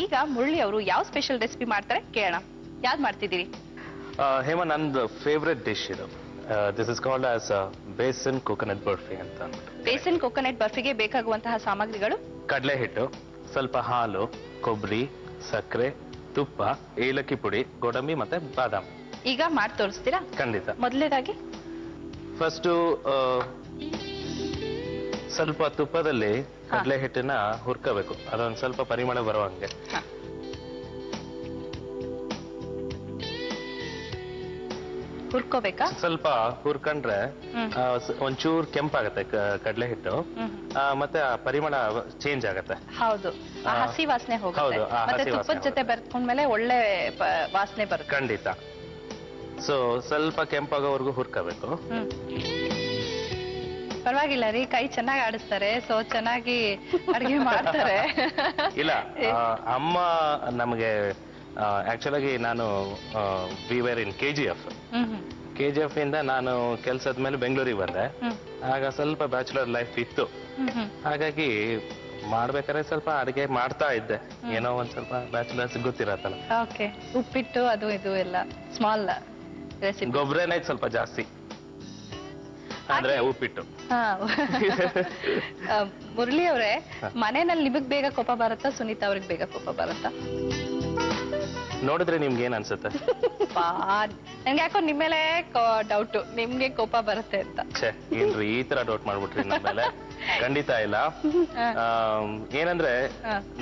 ಈಗ ಮುರಳಿ ಅವರು ಯಾವ ಸ್ಪೆಷಲ್ ರೆಸಿಪಿ ಮಾಡ್ತಾರೆ ಕೇಳೋಣ. ಯಾವ್ದು ಮಾಡ್ತಿದ್ದೀರಿ? ಹೇಮ, ನಂದು ಫೇವ್ರೆಟ್ ಡಿಶ್ ಇದು. This is called as besan coconut barfi ಅಂತ. ಬೇಸನ್ ಕೋಕೋನಟ್ ಬರ್ಫಿಗೆ ಬೇಕಾಗುವಂತಹ ಸಾಮಗ್ರಿಗಳು: ಕಡಲೆ ಹಿಟ್ಟು, ಸ್ವಲ್ಪ ಹಾಲು, ಕೊಬ್ಬರಿ, ಸಕ್ಕರೆ, ತುಪ್ಪ, ಏಲಕ್ಕಿ ಪುಡಿ, ಗೋಡಂಬಿ ಮತ್ತೆ ಬಾದಾಮಿ. ಈಗ ಮಾಡಿ ತೋರಿಸ್ತೀರಾ? ಖಂಡಿತ. ಮೊದಲನೇದಾಗಿ ಫಸ್ಟು ಸ್ವಲ್ಪ ತುಪ್ಪದಲ್ಲಿ ಕಡಲೆ ಹಿಟ್ಟನ್ನ ಹುರ್ಕೋಬೇಕು. ಅದೊಂದು ಸ್ವಲ್ಪ ಪರಿಮಳ ಬರುವಂಗೆ. ಹುರ್ಕೋಬೇಕಾ? ಸ್ವಲ್ಪ ಹುರ್ಕೊಂಡ್ರೆ ಒಂಚೂರು ಕೆಂಪಾಗತ್ತೆ ಕಡಲೆ ಹಿಟ್ಟು, ಮತ್ತೆ ಆ ಪರಿಮಳ ಚೇಂಜ್ ಆಗತ್ತೆ. ಹೌದು, ಹಸಿ ವಾಸನೆ ಹೋಗುತ್ತೆ. ಮತ್ತೆ ತುಪ್ಪದ ಜೊತೆ ಬೆರೆತ್ಕೊಂಡ್ಮೇಲೆ ಒಳ್ಳೆ ವಾಸನೆ ಬರುತ್ತೆ. ಖಂಡಿತ. ಸೊ ಸ್ವಲ್ಪ ಕೆಂಪಾಗೋವರೆಗೂ ಹುರ್ಕೋಬೇಕು. ಪರವಾಗಿಲ್ಲ ರೀ, ಕೈ ಚೆನ್ನಾಗಿ ಆಡಿಸ್ತಾರೆ, ಸೊ ಚೆನ್ನಾಗಿ ಅಡಿಗೆ ಮಾಡ್ತಾರೆ. ಇಲ್ಲ, ಅಮ್ಮ ನಮಗೆ ಆಕ್ಚುಲ್ ಆಗಿ ನಾನು ವಿ ವೇರ್ ಇನ್ KGF ಇಂದ ನಾನು ಕೆಲ್ಸದ ಮೇಲೆ ಬೆಂಗಳೂರಿಗೆ ಬಂದೆ. ಆಗ ಸ್ವಲ್ಪ ಬ್ಯಾಚುಲರ್ ಲೈಫ್ ಇತ್ತು. ಹಾಗಾಗಿ ಮಾಡ್ಬೇಕಾದ್ರೆ ಸ್ವಲ್ಪ ಅಡಿಗೆ ಮಾಡ್ತಾ ಇದ್ದೆ. ಏನೋ ಒಂದ್ ಸ್ವಲ್ಪ ಬ್ಯಾಚುಲರ್ಸ್ ಗೊತ್ತಿರತ್ತಲ್ಲ. ಓಕೆ, ಉಪ್ಪಿಟ್ಟು ಅದು ಇದು ಎಲ್ಲ ಸ್ಮಾಲ್ ರೆಸಿಪಿ. ಗೊಬ್ಬರನೇ ಸ್ವಲ್ಪ ಜಾಸ್ತಿ, ಅಂದ್ರೆ ಉಪ್ಪಿಟ್ಟು. ಮುರಳಿ ಅವರೇ, ಮನೆಯಲ್ಲಿ ನಿಮಗ್ ಬೇಗ ಕೋಪ ಬರುತ್ತಾ, ಸುನೀತಾ ಅವ್ರಿಗೆ ಬೇಗ ಕೋಪ ಬರುತ್ತಾ? ನೋಡಿದ್ರೆ ನಿಮ್ಗೆ ಏನ್ ಅನ್ಸುತ್ತೆ? ನನ್ಗೆ ಯಾಕೋ ನಿಮ್ಮೇಲೆ ಡೌಟ್, ನಿಮ್ಗೆ ಕೋಪ ಬರುತ್ತೆ ಅಂತ. ಏನ್ರಿ ಈ ತರ ಡೌಟ್ ಮಾಡ್ಬಿಟ್ರಿ ನಮ್ಮೇಲೆ? ಖಂಡಿತ ಇಲ್ಲ. ಏನಂದ್ರೆ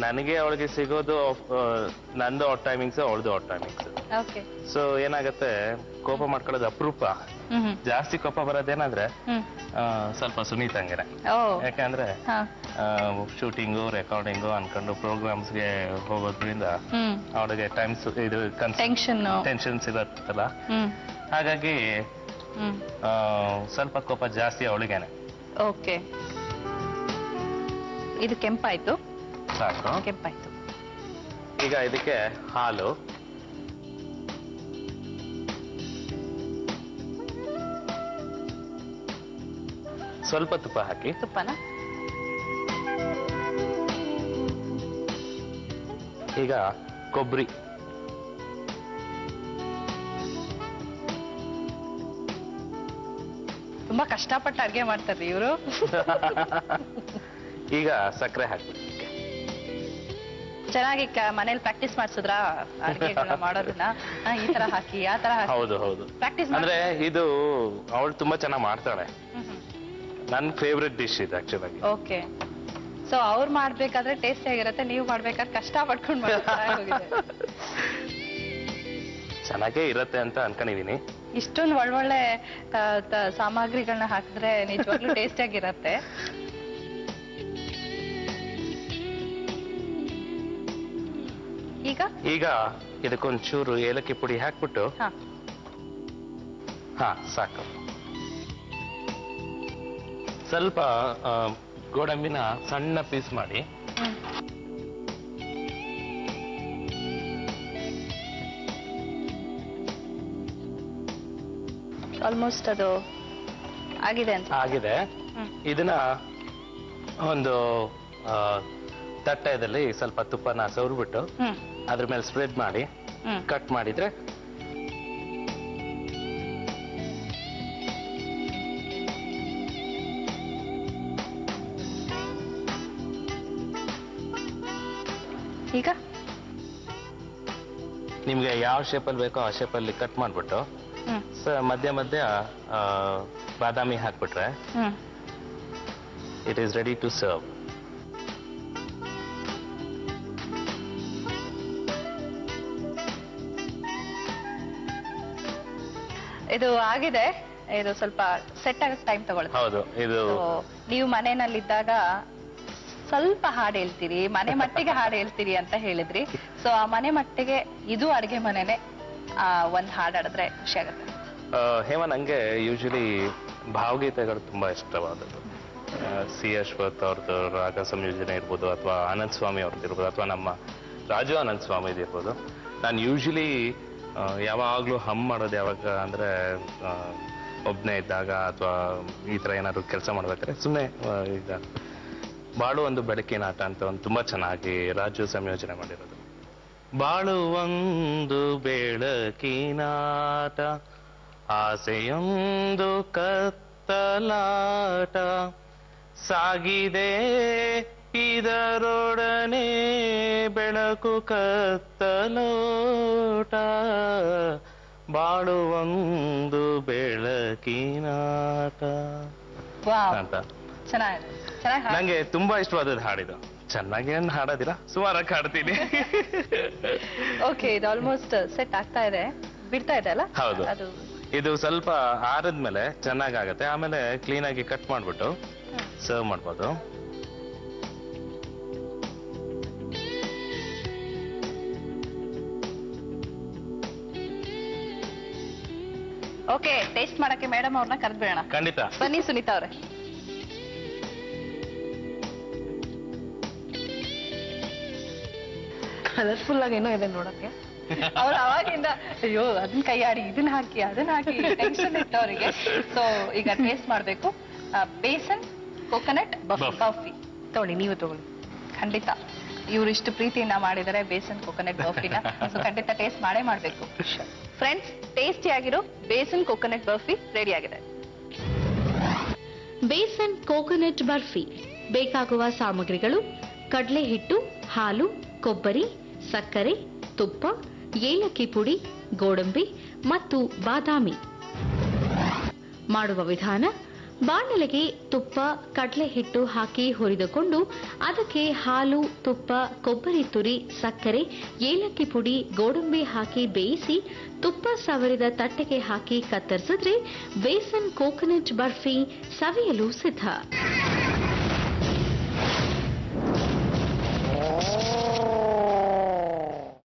ನನಗೆ ಅವಳಿಗೆ ಸಿಗೋದು ನಂದು ಔಟ್ ಟೈಮಿಂಗ್ಸ್, ಅವಳದು ಔಟ್ ಟೈಮಿಂಗ್ಸ್. ಸೊ ಏನಾಗತ್ತೆ, ಕೋಪ ಮಾಡ್ಕೊಳ್ಳೋದು ಅಪರೂಪ. ಜಾಸ್ತಿ ಕೋಪ ಬರೋದೇನಂದ್ರೆ ಸ್ವಲ್ಪ ಸುನೀತಂಗೆನೆ. ಯಾಕಂದ್ರೆ ಶೂಟಿಂಗು, ರೆಕಾರ್ಡಿಂಗು ಅನ್ಕೊಂಡು ಪ್ರೋಗ್ರಾಮ್ಸ್ಗೆ ಹೋಗೋದ್ರಿಂದ ಅವಳಿಗೆ ಟೈಮ್ಸ್ ಇದು ಟೆನ್ಷನ್ಸ್ ಇರತ್ತಲ್ಲ. ಹಾಗಾಗಿ ಸ್ವಲ್ಪ ಕೋಪ ಜಾಸ್ತಿ ಅವಳಿಗೇನೆ. ಓಕೆ, ಇದು ಕೆಂಪಾಯ್ತು. ಸಾಕು, ಕೆಂಪಾಯ್ತು. ಈಗ ಇದಕ್ಕೆ ಹಾಲು, ಸ್ವಲ್ಪ ತುಪ್ಪ ಹಾಕಿ. ತುಪ್ಪನ ಈಗ ಕೊಬ್ಬರಿ, ತುಂಬಾ ಕಷ್ಟಪಟ್ಟು ಅಡ್ಗೆ ಮಾಡ್ತಾರ್ರಿ ಇವರು. ಈಗ ಸಕ್ಕರೆ ಹಾಕ್ಬೇಕು. ಚೆನ್ನಾಗಿ ಮನೇಲಿ ಪ್ರಾಕ್ಟೀಸ್ ಮಾಡಿಸಿದ್ರ ಅಡ್ಗೆಗಳನ್ನ ಮಾಡೋದನ್ನ? ಈ ತರ ಹಾಕಿ, ಆ ತರ ಹಾಕಿ. ಹೌದು ಹೌದು, ಪ್ರಾಕ್ಟೀಸ್ ಅಂದ್ರೆ ಇದು ಅವಳು ತುಂಬಾ ಚೆನ್ನಾಗಿ ಮಾಡ್ತಾಳೆ. ನನ್ ಫೇವ್ರೆಟ್ ಡಿಶ್ ಇದು ಆಕ್ಚುಲ್ ಆಗಿ. ಓಕೆ, ಸೊ ಅವ್ರು ಮಾಡ್ಬೇಕಾದ್ರೆ ಟೇಸ್ಟಿ ಆಗಿರುತ್ತೆ, ನೀವು ಮಾಡ್ಬೇಕಾದ್ರೆ ಕಷ್ಟ ಪಡ್ಕೊಂಡು ಮಾಡ್ತಾರೆ. ಚೆನ್ನಾಗೇ ಇರತ್ತೆ ಅಂತ ಅನ್ಕೊಂಡಿದೀನಿ. ಇಷ್ಟೊಂದು ಒಳ್ಳೊಳ್ಳೆ ಸಾಮಗ್ರಿಗಳನ್ನ ಹಾಕಿದ್ರೆ ನಿಜವಾಗ್ಲೂ ಟೇಸ್ಟಿ ಆಗಿರತ್ತೆ. ಈಗ ಇದಕ್ಕೊಂಚೂರು ಏಲಕ್ಕಿ ಪುಡಿ ಹಾಕ್ಬಿಟ್ಟು, ಸಾಕು. ಸ್ವಲ್ಪ ಗೋಡಂಬಿನ ಸಣ್ಣ ಪೀಸ್ ಮಾಡಿ, ಆಲ್ಮೋಸ್ಟ್ ಅದು ಆಗಿದೆ ಅಂತ. ಆಗಿದೆ. ಇದನ್ನ ಒಂದು ತಟ್ಟೆಯಲ್ಲಿ ಸ್ವಲ್ಪ ತುಪ್ಪನ ಸವರ್ಬಿಟ್ಟು ಅದ್ರ ಮೇಲೆ ಸ್ಪ್ರೆಡ್ ಮಾಡಿ ಕಟ್ ಮಾಡಿದ್ರೆ ಈಗ ನಿಮ್ಗೆ ಯಾವ ಶೇಪಲ್ಲಿ ಬೇಕೋ ಆ ಶೇಪಲ್ಲಿ ಕಟ್ ಮಾಡ್ಬಿಟ್ಟು ಮಧ್ಯ ಮಧ್ಯ ಬಾದಾಮಿ ಹಾಕ್ಬಿಟ್ರೆ it is ready to serve. ಇದು ಆಗಿದೆ. ಇದು ಸ್ವಲ್ಪ ಸೆಟ್ ಆಗಕ್ಕೆ ಟೈಮ್ ತಗೊಳುತ್ತೆ. ಹೌದು, ಇದು ನೀವು ಮನೆಯಲ್ಲಿದ್ದಾಗ ಸ್ವಲ್ಪ ಹಾಡು ಹೇಳ್ತೀರಿ, ಮನೆ ಮಟ್ಟಿಗೆ ಹಾಡು ಹೇಳ್ತೀರಿ ಅಂತ ಹೇಳಿದ್ರಿ. ಸೊ ಆ ಮನೆ ಮಟ್ಟಿಗೆ ಇದು ಅಡಿಗೆ ಮನೆನೆ, ಒಂದ್ ಹಾಡು ಹಾಡಿದ್ರೆ ಖುಷಿ ಆಗುತ್ತೆ. ಹೇಮ, ನಂಗೆ ಯೂಶಲಿ ಭಾವಗೀತೆಗಳು ತುಂಬಾ ಇಷ್ಟವಾದದ್ದು. ಸಿ ಅಶ್ವಥ್ ಅವ್ರದ್ದು ರಾಗ ಸಂಯೋಜನೆ ಇರ್ಬೋದು, ಅಥವಾ ಆನಂದ್ ಸ್ವಾಮಿ ಅವ್ರದ್ದು ಇರ್ಬೋದು, ಅಥವಾ ನಮ್ಮ ರಾಜು ಆನಂದ್ ಸ್ವಾಮಿ ಇರ್ಬೋದು. ನಾನು ಯೂಶಲಿ ಯಾವಾಗ್ಲೂ ಹಮ್ ಮಾಡೋದು ಯಾವಾಗ ಅಂದ್ರೆ ಒಬ್ನೇ ಇದ್ದಾಗ, ಅಥವಾ ಈ ತರ ಏನಾದ್ರು ಕೆಲಸ ಮಾಡ್ಬೇಕಾದ್ರೆ ಸುಮ್ಮನೆ ಈಗ ಬಾಳು ಒಂದು ಬೆಳಕಿನ ಆಟ ಅಂತ ಒಂದು ತುಂಬಾ ಚೆನ್ನಾಗಿ ರಾಜು ಸಂಯೋಜನೆ ಮಾಡಿರೋದು. ಬಾಳುವೊಂದು ಬೆಳಕಿನಾಟ, ಆಸೆಯೊಂದು ಕತ್ತಲಾಟ, ಸಾಗಿದೆ ಇದರೊಡನೆ ಬೆಳಕು ಕತ್ತಲೋಟ, ಬಾಳುವೊಂದು ಬೆಳಕಿನಾಟ ವಾವ್, ಅಂತ. ಚೆನ್ನಾಗಿದೆ, ಚೆನ್ನಾಗಿ ನಂಗೆ ತುಂಬಾ ಇಷ್ಟವಾದದ್ದು ಹಾಡಿದು. ಚೆನ್ನಾಗಿ ಏನು ಹಾಡೋದಿಲ್ಲ, ಸುಮಾರಾಗಿ ಹಾಡ್ತೀನಿ. ಓಕೆ, ಇದು ಆಲ್ಮೋಸ್ಟ್ ಸೆಟ್ ಆಗ್ತಾ ಇದೆ, ಬಿಡ್ತಾ ಇದೆ ಅಲ್ಲ? ಹೌದು. ಅದು ಇದು ಸ್ವಲ್ಪ ಆರಿದ್ಮೇಲೆ ಚೆನ್ನಾಗಾಗತ್ತೆ. ಆಮೇಲೆ ಕ್ಲೀನ್ ಆಗಿ ಕಟ್ ಮಾಡ್ಬಿಟ್ಟು ಸರ್ವ್ ಮಾಡ್ಬೋದು. ಓಕೆ, ಟೇಸ್ಟ್ ಮಾಡಕ್ಕೆ ಮೇಡಮ್ ಅವ್ರನ್ನ ಕರೆದ್ಬಿಡೋಣ. ಖಂಡಿತ. ಬನ್ನಿ ಸುನೀತಾ ಅವ್ರೆ. ಕಲರ್ಫುಲ್ ಆಗೇನೋ ಇದೆ ನೋಡಕ್ಕೆ. ಅವ್ರು ಅವಾಗಿಂದ ಅಯ್ಯೋ ಅದನ್ನ ಕೈ ಆಡಿ ಇದನ್ನ ಹಾಕಿ ಅದನ್ನ ಹಾಕಿ ಟೆನ್ಷನ್ ಇತ್ತು ಅವರಿಗೆ. ಸೊ ಈಗ ಟೇಸ್ಟ್ ಮಾಡ್ಬೇಕು. ಬೇಸನ್ ಕೋಕೋನಟ್ ಬರ್ಫಿ ತಗೊಳ್ಳಿ, ನೀವು ತಗೊಳ್ಳಿ. ಖಂಡಿತ ಇವ್ರು ಇಷ್ಟು ಪ್ರೀತಿಯಿಂದ ಮಾಡಿದರೆ ಬೇಸನ್ ಕೋಕೋನಟ್ ಬರ್ಫಿನ. ಸೊ ಖಂಡಿತ ಟೇಸ್ಟ್ ಮಾಡೇ ಮಾಡ್ಬೇಕು. ಫ್ರೆಂಡ್ಸ್, ಟೇಸ್ಟಿ ಆಗಿರೋ ಬೇಸನ್ ಕೋಕೋನಟ್ ಬರ್ಫಿ ರೆಡಿ ಆಗಿದೆ. ಬೇಸನ್ ಕೋಕೋನಟ್ ಬರ್ಫಿ ಬೇಕಾಗುವ ಸಾಮಗ್ರಿಗಳು: ಕಡಲೆ ಹಿಟ್ಟು, ಹಾಲು, ಕೊಬ್ಬರಿ, ಸಕ್ಕರೆ, ತುಪ್ಪ, ಏಲಕ್ಕಿ ಪುಡಿ, ಗೋಡಂಬಿ ಮತ್ತು ಬಾದಾಮಿ. ಮಾಡುವ ವಿಧಾನ: ಬಾಣಲೆಗೆ ತುಪ್ಪ, ಕಡಲೆ ಹಿಟ್ಟು ಹಾಕಿ ಹುರಿದುಕೊಂಡು ಅದಕ್ಕೆ ಹಾಲು, ತುಪ್ಪ, ಕೊಬ್ಬರಿ ತುರಿ, ಸಕ್ಕರೆ, ಏಲಕ್ಕಿ ಪುಡಿ, ಗೋಡಂಬಿ ಹಾಕಿ ಬೇಯಿಸಿ ತುಪ್ಪ ಸವರಿದ ತಟ್ಟೆಗೆ ಹಾಕಿ ಕತ್ತರಿಸಿದ್ರೆ ಬೇಸನ್ ಕೋಕೋನಟ್ ಬರ್ಫಿ ಸವಿಯಲು ಸಿದ್ಧ.